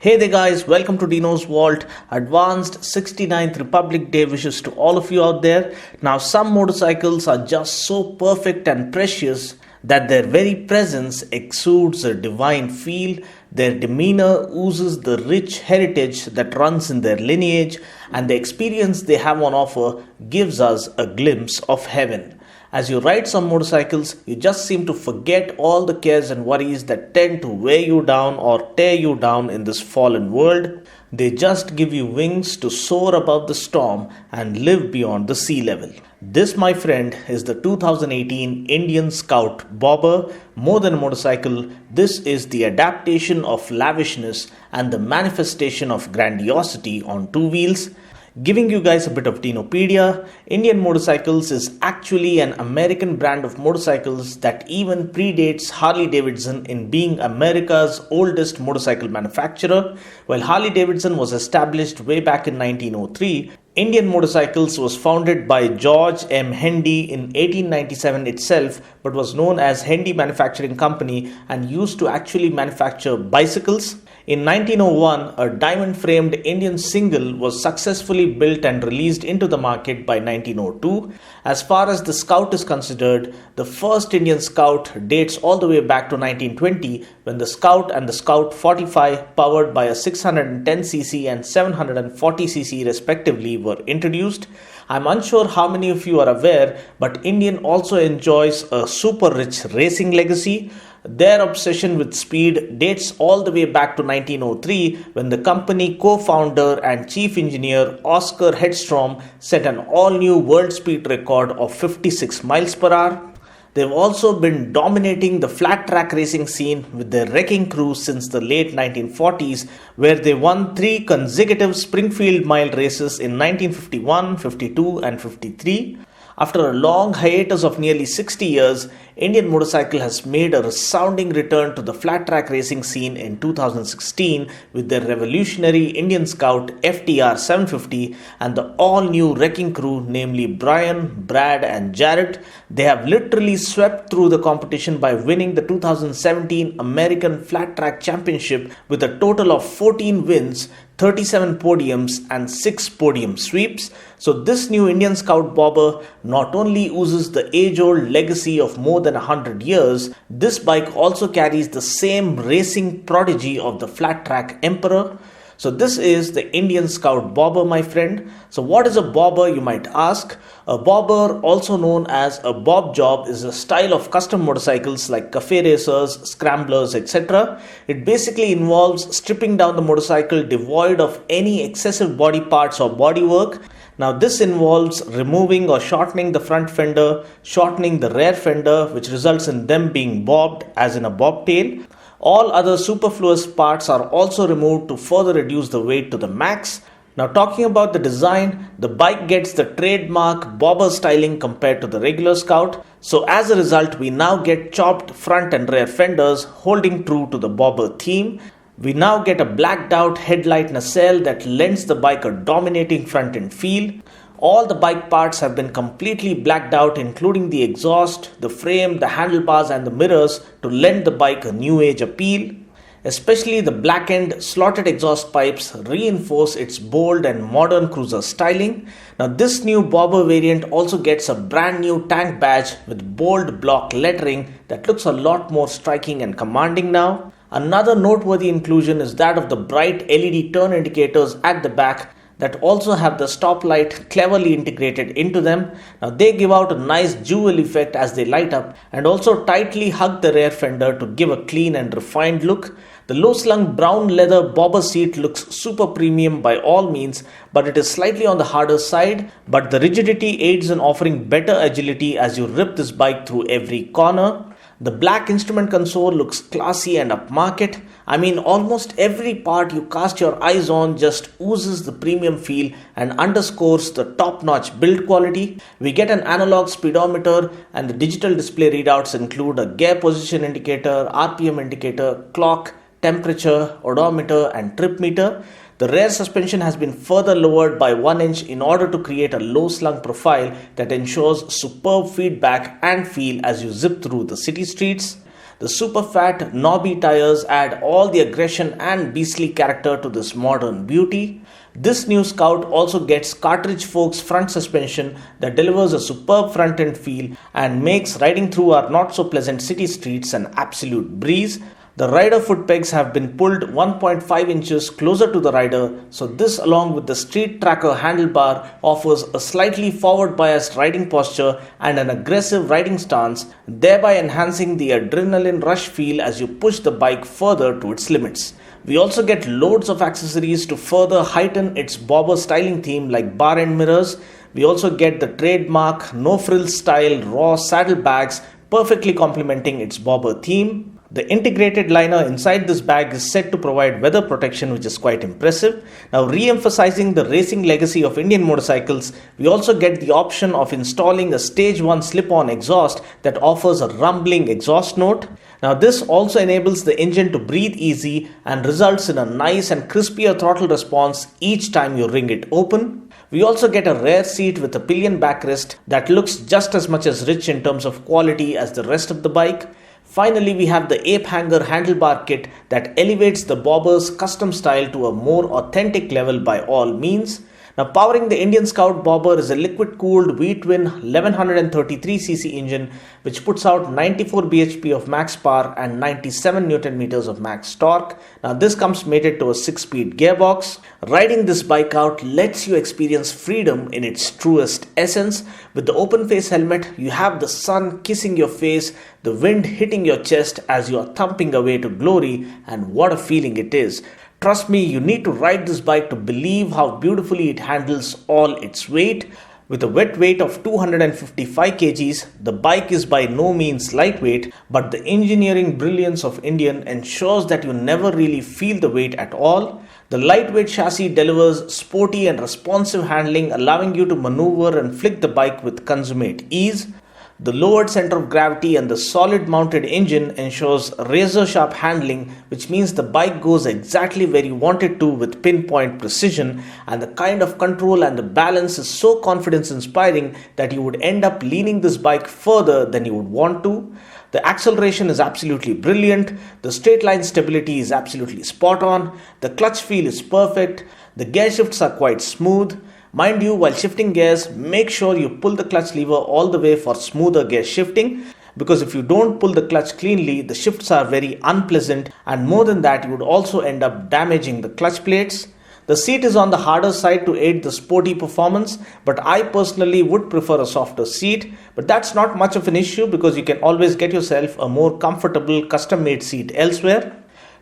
Hey there guys, welcome to Dinos Vault. Advanced 69th Republic Day wishes to all of you out there. Now some motorcycles are just so perfect and precious that their very presence exudes a divine feel. Their demeanor oozes the rich heritage that runs in their lineage, and the experience they have on offer gives us a glimpse of heaven. As you ride some motorcycles, you just seem to forget all the cares and worries that tend to weigh you down or tear you down in this fallen world. They just give you wings to soar above the storm and live beyond the sea level. This, my friend, is the 2018 Indian Scout Bobber. More than a motorcycle, this is the adaptation of lavishness and the manifestation of grandiosity on two wheels. Giving you guys a bit of Dinopedia, Indian Motorcycles is actually an American brand of motorcycles that even predates Harley Davidson in being America's oldest motorcycle manufacturer. While Harley Davidson was established way back in 1903, Indian Motorcycles was founded by George M. Hendy in 1897 itself, but was known as Hendy Manufacturing Company and used to actually manufacture bicycles. In 1901, a diamond-framed Indian single was successfully built and released into the market by 1902. As far as the Scout is considered, the first Indian Scout dates all the way back to 1920, when the Scout and the Scout 45, powered by a 610cc and 740cc respectively, were introduced. I'm unsure how many of you are aware, but Indian also enjoys a super rich racing legacy. Their obsession with speed dates all the way back to 1903, when the company co-founder and chief engineer Oscar Hedstrom set an all-new world speed record of 56 miles per hour. They've also been dominating the flat track racing scene with their wrecking crew since the late 1940s, where they won 3 consecutive Springfield Mile races in 1951, 52 and 53. After a long hiatus of nearly 60 years, Indian Motorcycle has made a resounding return to the flat track racing scene in 2016 with their revolutionary Indian Scout FTR 750 and the all-new wrecking crew, namely Brian, Brad and Jarrett. They have literally swept through the competition by winning the 2017 American Flat Track Championship with a total of 14 wins, 37 podiums and 6 podium sweeps. So this new Indian Scout Bobber not only oozes the age-old legacy of more than 100 years, this bike also carries the same racing prodigy of the flat track emperor. So this is the Indian Scout Bobber, my friend. So what is a bobber, you might ask? A bobber, also known as a bob job, is a style of custom motorcycles like cafe racers, scramblers, etc. It basically involves stripping down the motorcycle devoid of any excessive body parts or bodywork. Now this involves removing or shortening the front fender, shortening the rear fender, which results in them being bobbed, as in a bobtail. All other superfluous parts are also removed to further reduce the weight to the max. Now talking about the design, the bike gets the trademark bobber styling compared to the regular Scout. So as a result, we now get chopped front and rear fenders, holding true to the bobber theme. We now get a blacked out headlight nacelle that lends the bike a dominating front end feel. All the bike parts have been completely blacked out, including the exhaust, the frame, the handlebars and the mirrors, to lend the bike a new age appeal. Especially the blackened slotted exhaust pipes reinforce its bold and modern cruiser styling. Now this new bobber variant also gets a brand new tank badge with bold block lettering that looks a lot more striking and commanding now. Another noteworthy inclusion is that of the bright LED turn indicators at the back that also have the stoplight cleverly integrated into them. Now they give out a nice jewel effect as they light up and also tightly hug the rear fender to give a clean and refined look. The low-slung brown leather bobber seat looks super premium by all means, but it is slightly on the harder side. But the rigidity aids in offering better agility as you rip this bike through every corner. The black instrument console looks classy and upmarket. I mean, almost every part you cast your eyes on just oozes the premium feel and underscores the top-notch build quality. We get an analog speedometer, and the digital display readouts include a gear position indicator, RPM indicator, clock, temperature, odometer and trip meter. The rear suspension has been further lowered by 1 inch in order to create a low-slung profile that ensures superb feedback and feel as you zip through the city streets. The super fat, knobby tires add all the aggression and beastly character to this modern beauty. This new Scout also gets cartridge forks front suspension that delivers a superb front end feel and makes riding through our not so pleasant city streets an absolute breeze. The rider foot pegs have been pulled 1.5 inches closer to the rider, so this along with the street tracker handlebar offers a slightly forward biased riding posture and an aggressive riding stance, thereby enhancing the adrenaline rush feel as you push the bike further to its limits. We also get loads of accessories to further heighten its bobber styling theme like bar end mirrors. We also get the trademark no frills style raw saddlebags perfectly complementing its bobber theme. The integrated liner inside this bag is said to provide weather protection, which is quite impressive. Now, re-emphasizing the racing legacy of Indian motorcycles, we also get the option of installing a stage 1 slip-on exhaust that offers a rumbling exhaust note. Now, this also enables the engine to breathe easy and results in a nice and crispier throttle response each time you ring it open. We also get a rear seat with a pillion backrest that looks just as much as rich in terms of quality as the rest of the bike. Finally, we have the ape hanger handlebar kit that elevates the bobber's custom style to a more authentic level by all means. Now, powering the Indian Scout bobber is a liquid-cooled V-twin 1133cc engine which puts out 94 bhp of max power and 97 Nm of max torque. Now, this comes mated to a 6-speed gearbox. Riding this bike out lets you experience freedom in its truest essence. With the open face helmet, you have the sun kissing your face, the wind hitting your chest as you are thumping away to glory, and what a feeling it is. Trust me, you need to ride this bike to believe how beautifully it handles all its weight. With a wet weight of 255 kgs, the bike is by no means lightweight, but the engineering brilliance of Indian ensures that you never really feel the weight at all. The lightweight chassis delivers sporty and responsive handling, allowing you to maneuver and flick the bike with consummate ease. The lowered center of gravity and the solid mounted engine ensures razor sharp handling, which means the bike goes exactly where you want it to with pinpoint precision, and the kind of control and the balance is so confidence inspiring that you would end up leaning this bike further than you would want to. The acceleration is absolutely brilliant, the straight line stability is absolutely spot on, the clutch feel is perfect, the gear shifts are quite smooth. Mind you, while shifting gears, make sure you pull the clutch lever all the way for smoother gear shifting, because if you don't pull the clutch cleanly, the shifts are very unpleasant, and more than that, you would also end up damaging the clutch plates. The seat is on the harder side to aid the sporty performance, but I personally would prefer a softer seat, but that's not much of an issue because you can always get yourself a more comfortable custom-made seat elsewhere.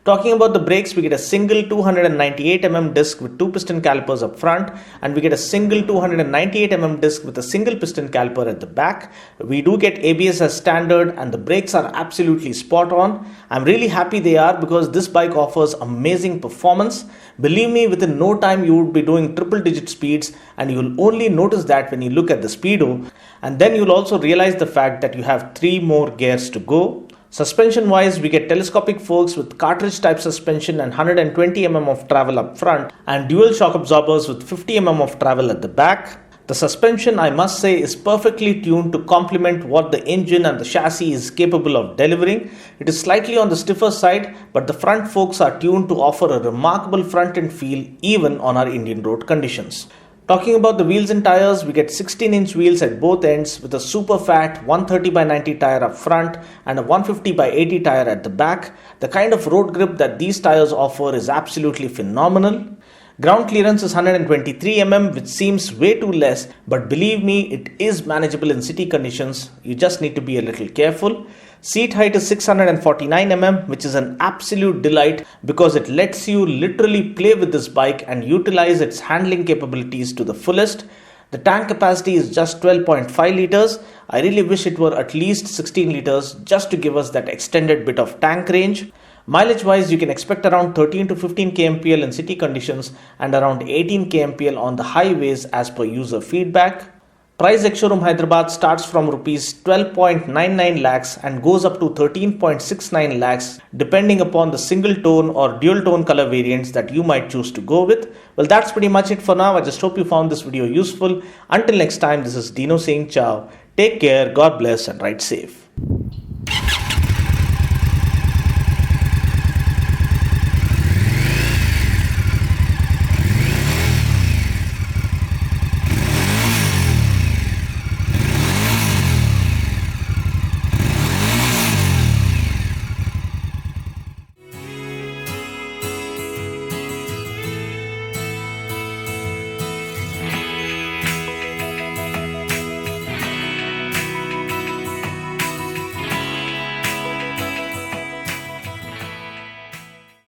Talking about the brakes, we get a single 298mm disc with 2 piston calipers up front, and we get a single 298mm disc with a single piston caliper at the back. We do get ABS as standard, and the brakes are absolutely spot on. I'm really happy they are because this bike offers amazing performance. Believe me, within no time you would be doing triple digit speeds, and you'll only notice that when you look at the speedo, and then you'll also realize the fact that you have 3 more gears to go. Suspension wise, we get telescopic forks with cartridge type suspension and 120mm of travel up front, and dual shock absorbers with 50mm of travel at the back. The suspension, I must say, is perfectly tuned to complement what the engine and the chassis is capable of delivering. It is slightly on the stiffer side, but the front forks are tuned to offer a remarkable front end feel even on our Indian road conditions. Talking about the wheels and tires, we get 16-inch wheels at both ends with a super fat 130/90 tire up front and a 150/80 tire at the back. The kind of road grip that these tires offer is absolutely phenomenal. Ground clearance is 123mm, which seems way too less, but believe me, it is manageable in city conditions. You just need to be a little careful. Seat height is 649mm, which is an absolute delight because it lets you literally play with this bike and utilize its handling capabilities to the fullest. The tank capacity is just 12.5 liters. I really wish it were at least 16 liters just to give us that extended bit of tank range. Mileage wise, you can expect around 13 to 15 kmpl in city conditions and around 18 kmpl on the highways as per user feedback. Price ex-showroom Hyderabad starts from Rs 12.99 lakhs and goes up to 13.69 lakhs depending upon the single tone or dual tone color variants that you might choose to go with. Well, that's pretty much it for now. I just hope you found this video useful. Until next time, this is Dino saying ciao. Take care, God bless, and ride safe.